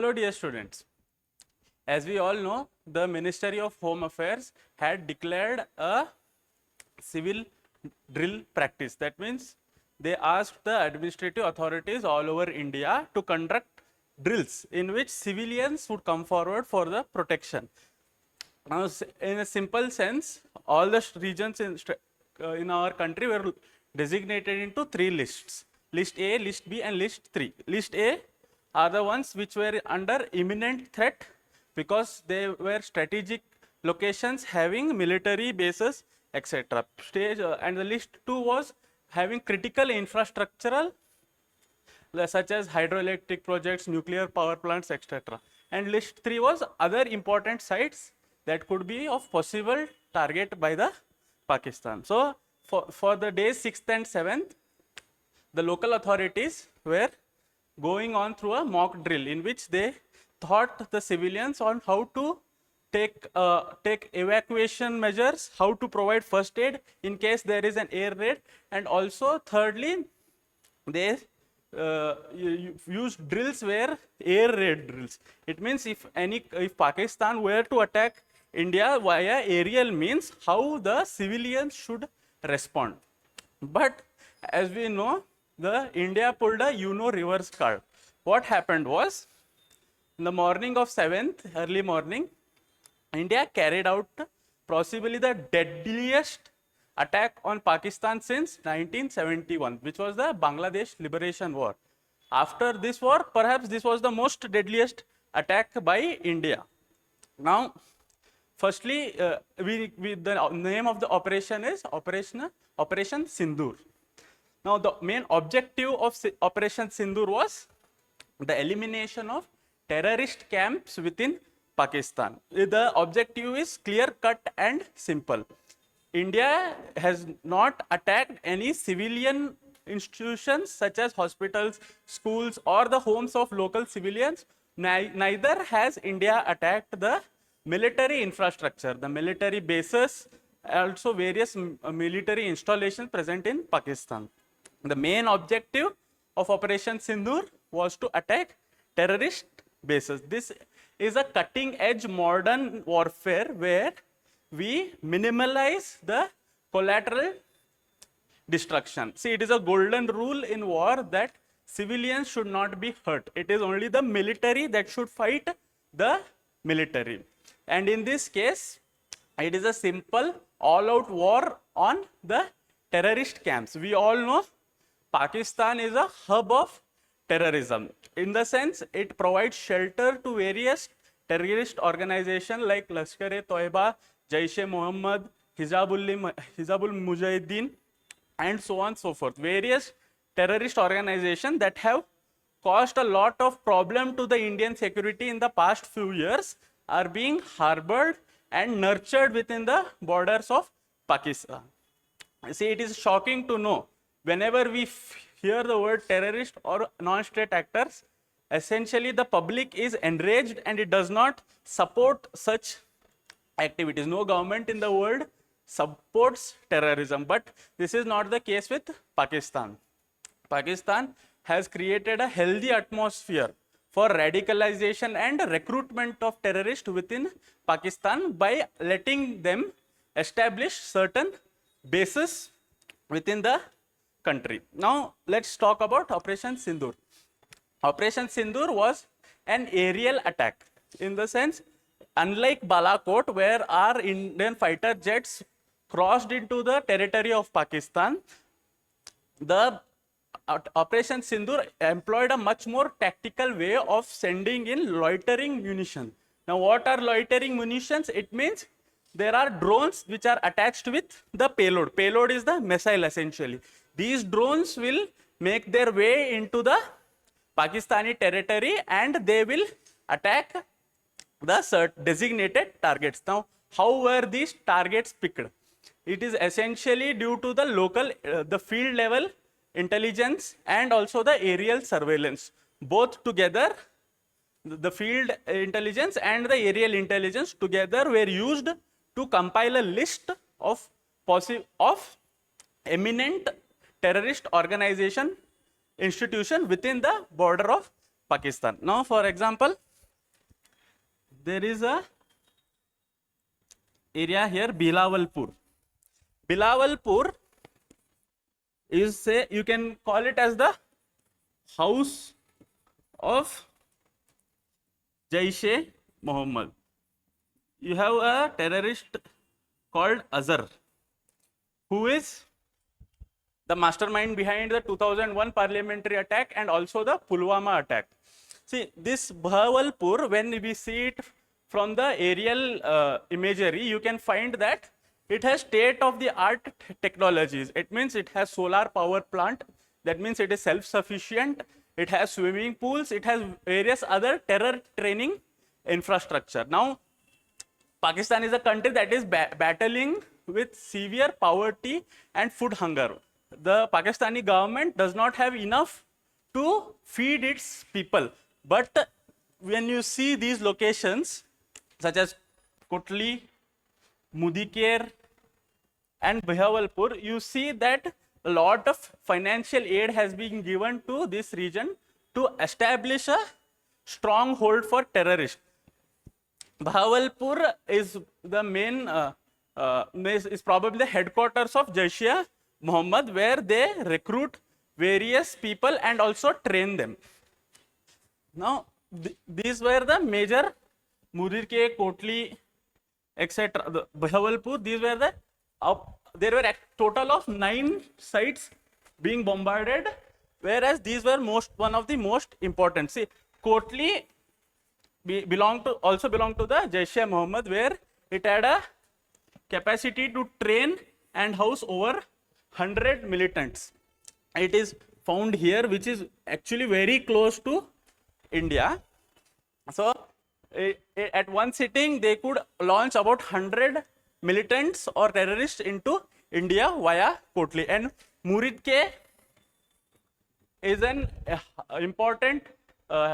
Hello dear students, as we all know, the Ministry of Home Affairs had declared a civil drill practice. That means they asked the administrative authorities all over India to conduct drills in which civilians would come forward for the protection. Now, in a simple sense, all the regions in our country were designated into three lists: list A, list B, and list 3. List A are the ones which were under imminent threat because they were strategic locations having military bases, etc. And the list 2 was having critical infrastructural such as hydroelectric projects, nuclear power plants, etc. And list 3 was other important sites that could be of possible target by the Pakistan. So, for the days 6th and 7th, the local authorities were going on through a mock drill in which they taught the civilians on how to take evacuation measures, how to provide first aid in case there is an air raid, and also thirdly, they used drills where air raid drills. It means if Pakistan were to attack India via aerial means, how the civilians should respond. But as we know, the India pulled a reverse card. What happened was, in the morning of 7th, early morning, India carried out possibly the deadliest attack on Pakistan since 1971, which was the Bangladesh Liberation War. After this war, perhaps this was the most deadliest attack by India. Now, firstly, the name of the operation is Operation Sindoor. Now, the main objective of Operation Sindoor was the elimination of terrorist camps within Pakistan. The objective is clear cut and simple. India has not attacked any civilian institutions such as hospitals, schools, or the homes of local civilians. Neither has India attacked the military infrastructure, the military bases, also various military installations present in Pakistan. The main objective of Operation Sindoor was to attack terrorist bases. This is a cutting edge modern warfare where we minimalize the collateral destruction. See, it is a golden rule in war that civilians should not be hurt. It is only the military that should fight the military. And in this case, it is a simple all-out war on the terrorist camps. We all know Pakistan is a hub of terrorism. In the sense, it provides shelter to various terrorist organizations like Lashkar-e-Toiba, Jaish-e-Mohammed, Hizabul Mujahideen, and so on and so forth. Various terrorist organizations that have caused a lot of problem to the Indian security in the past few years are being harbored and nurtured within the borders of Pakistan. See, it is shocking to know, whenever we hear the word terrorist or non-state actors, essentially the public is enraged and it does not support such activities. No government in the world supports terrorism, but this is not the case with Pakistan. Pakistan has created a healthy atmosphere for radicalization and recruitment of terrorists within Pakistan by letting them establish certain bases within the country. Now, let's talk about Operation Sindoor. Operation Sindoor was an aerial attack, in the sense, unlike Balakot, where our Indian fighter jets crossed into the territory of Pakistan, the Operation Sindoor employed a much more tactical way of sending in loitering munition. Now, what are loitering munitions? It means there are drones which are attached with the payload. Payload is the missile essentially. These drones will make their way into the Pakistani territory and they will attack the designated targets. Now, how were these targets picked? It is essentially due to the local, the field level intelligence and also the aerial surveillance. Both together, the field intelligence and the aerial intelligence together were used to compile a list of eminent terrorist organization institution within the border of Pakistan. Now, for example, there is a area here, Bilawalpur. Bilawalpur is, say, you can call it as the house of Jaish-e-Mohammed. You have a terrorist called Azhar, who is the mastermind behind the 2001 parliamentary attack and also the Pulwama attack. See, this Bahawalpur, when we see it from the aerial imagery, you can find that it has state-of-the-art technologies. It means it has solar power plant. That means it is self-sufficient. It has swimming pools. It has various other terror training infrastructure. Now, Pakistan is a country that is battling with severe poverty and food hunger. The Pakistani government does not have enough to feed its people. But when you see these locations, such as Kotli, Mudikere, and Bahawalpur, you see that a lot of financial aid has been given to this region to establish a stronghold for terrorists. Bahawalpur is the main, is probably the headquarters of Jaish-e-Mohammed, where they recruit various people and also train them. Now, these were the major Mudikere, Kotli, etc. Bahawalpur, these were the, there were a total of 9 sites being bombarded, whereas these were one of the most important. See, Kotli also belonged to the Jaish-e-Mohammed, where it had a capacity to train and house over 100 militants. It is found here, which is actually very close to India. So, at one sitting, they could launch about 100 militants or terrorists into India via Kotli. And Muridke is an important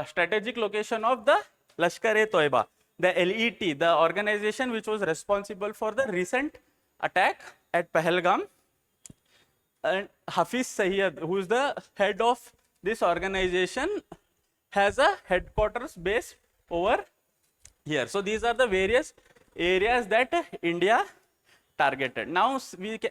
strategic location of the Lashkar-e-Toiba, the LET, the organization which was responsible for the recent attack at Pahalgam. And Hafiz Sayyid, who is the head of this organization, has a headquarters base over here. So these are the various areas that India targeted. Now,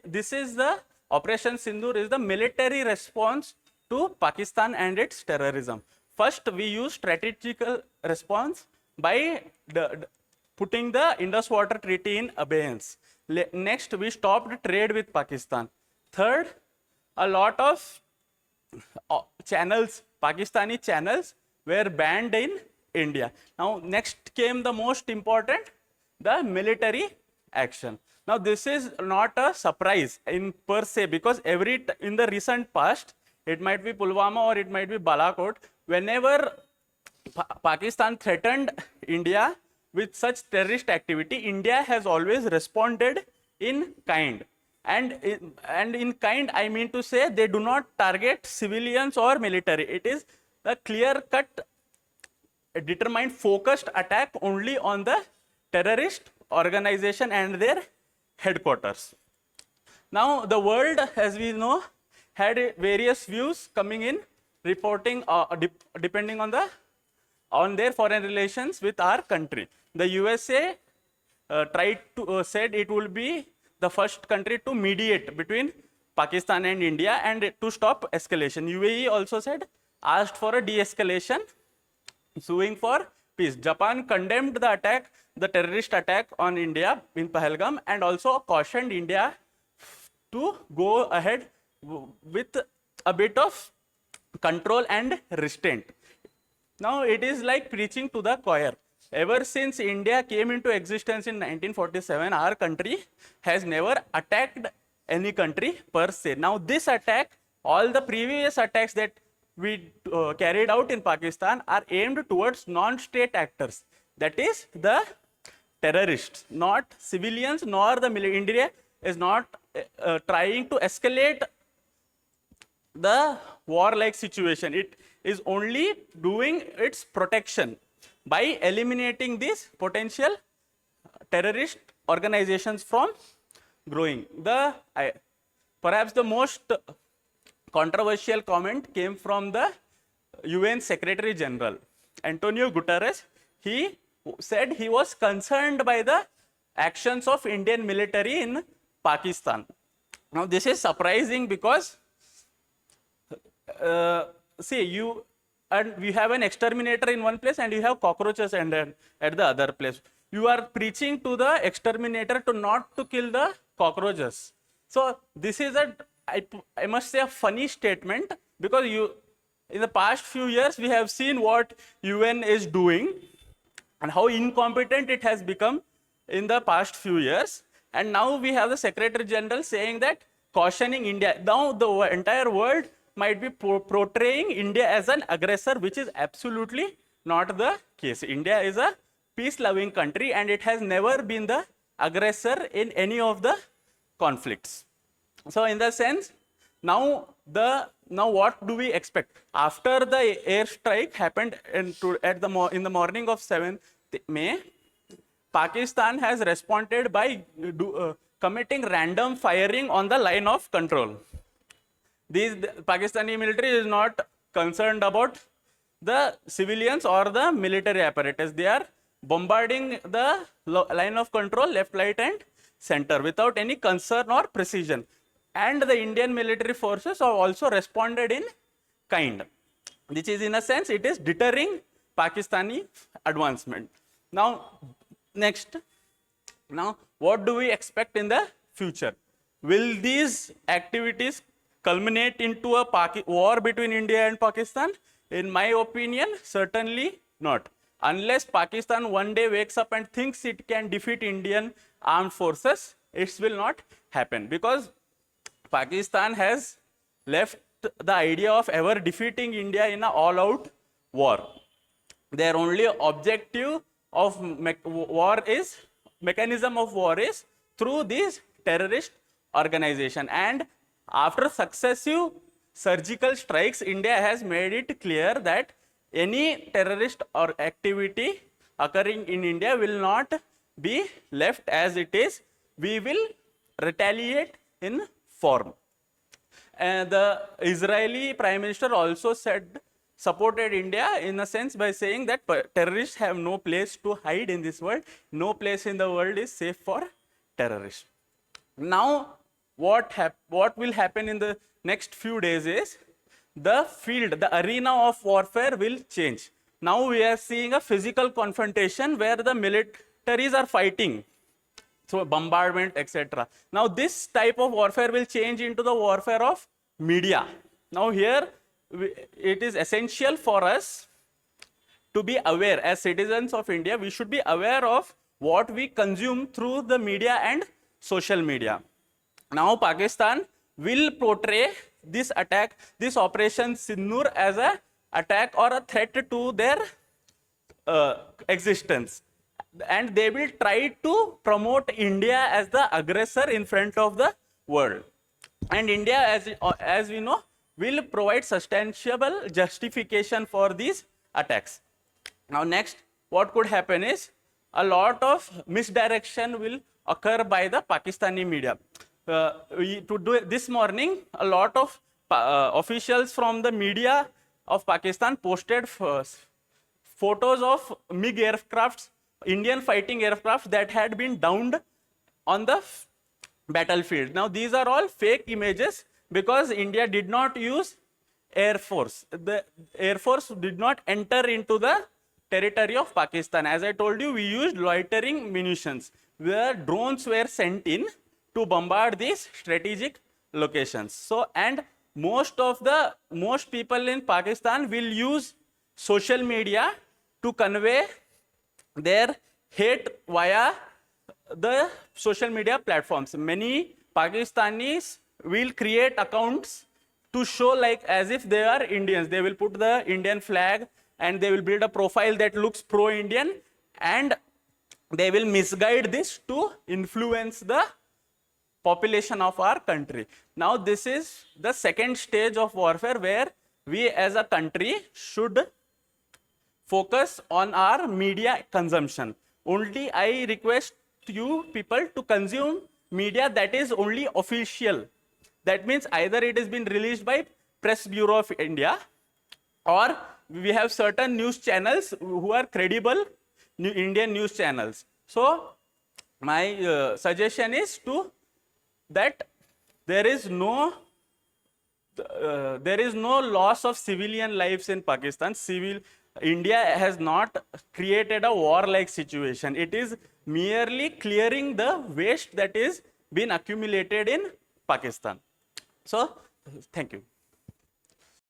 this is the Operation Sindoor is the military response to Pakistan and its terrorism. First, we use strategical response by putting the Indus Water Treaty in abeyance. Next, we stopped trade with Pakistan. Third, a lot of channels, Pakistani channels, were banned in India. Now, next came the most important, the military action. Now, this is not a surprise in per se, because in the recent past, it might be Pulwama or it might be Balakot, whenever Pakistan threatened India with such terrorist activity, India has always responded in kind. And in kind, I mean to say, they do not target civilians or military. It is a clear-cut, determined, focused attack only on the terrorist organization and their headquarters. Now, the world, as we know, had various views coming in, reporting depending on their foreign relations with our country. The USA tried to said it will be the first country to mediate between Pakistan and India and to stop escalation. UAE also asked for a de-escalation, suing for peace. Japan condemned the attack, the terrorist attack on India in Pahalgam, and also cautioned India to go ahead with a bit of control and restraint. Now, it is like preaching to the choir. Ever since India came into existence in 1947, our country has never attacked any country per se. Now, this attack, all the previous attacks that we carried out in Pakistan are aimed towards non-state actors. That is the terrorists, not civilians, nor the military. India is not trying to escalate the war-like situation. It is only doing its protection by eliminating these potential terrorist organizations from growing. Perhaps the most controversial comment came from the UN Secretary General, Antonio Guterres. He said he was concerned by the actions of Indian military in Pakistan. Now this is surprising because see, you and we have an exterminator in one place and you have cockroaches and at the other place. You are preaching to the exterminator to not to kill the cockroaches. So this is I must say a funny statement, because in the past few years we have seen what UN is doing and how incompetent it has become in the past few years. And now we have the Secretary General saying that, cautioning India. Now the entire world might be portraying India as an aggressor, which is absolutely not the case. India is a peace-loving country and it has never been the aggressor in any of the conflicts. So in the sense, now what do we expect? After the airstrike happened in the morning of 7th May, Pakistan has responded by committing random firing on the line of control. The Pakistani military is not concerned about the civilians or the military apparatus. They are bombarding the line of control left, right and center without any concern or precision. And the Indian military forces have also responded in kind, which is, in a sense, it is deterring Pakistani advancement. Now, next, what do we expect in the future? Will these activities culminate into a war between India and Pakistan? In my opinion, certainly not. Unless Pakistan one day wakes up and thinks it can defeat Indian armed forces, it will not happen, because Pakistan has left the idea of ever defeating India in an all-out war. Their only objective of mechanism of war is through these terrorist organization. And after successive surgical strikes, India has made it clear that any terrorist or activity occurring in India will not be left as it is. We will retaliate in form. And the Israeli Prime Minister also supported India in a sense by saying that terrorists have no place to hide in this world. No place in the world is safe for terrorists. Now, what will happen in the next few days is the arena of warfare will change. Now we are seeing a physical confrontation where the militaries are fighting. So bombardment, etc. Now this type of warfare will change into the warfare of media. Now here, it is essential for us to be aware, as citizens of India, we should be aware of what we consume through the media and social media. Now Pakistan will portray this attack, this Operation Sindoor, as an attack or a threat to their existence. And they will try to promote India as the aggressor in front of the world. And India, as we know, will provide substantial justification for these attacks. Now next, what could happen is a lot of misdirection will occur by the Pakistani media. This morning, a lot of officials from the media of Pakistan posted photos of MiG aircrafts, Indian fighting aircraft that had been downed on the battlefield. Now these are all fake images, because India did not use Air Force. The Air Force did not enter into the territory of Pakistan. As I told you, we used loitering munitions, where drones were sent in to bombard these strategic locations. So, and most people in Pakistan will use social media to convey their hate via the social media platforms. Many Pakistanis will create accounts to show like as if they are Indians. They will put the Indian flag and they will build a profile that looks pro-Indian, and they will misguide this to influence the population of our country. Now this is the second stage of warfare, where we as a country should focus on our media consumption. Only I request you people to consume media that is only official. That means either it has been released by Press Bureau of India, or we have certain news channels who are credible Indian news channels. So my suggestion is to that there is no loss of civilian lives in Pakistan. India has not created a war-like situation. It is merely clearing the waste that is been accumulated in Pakistan. So, thank you.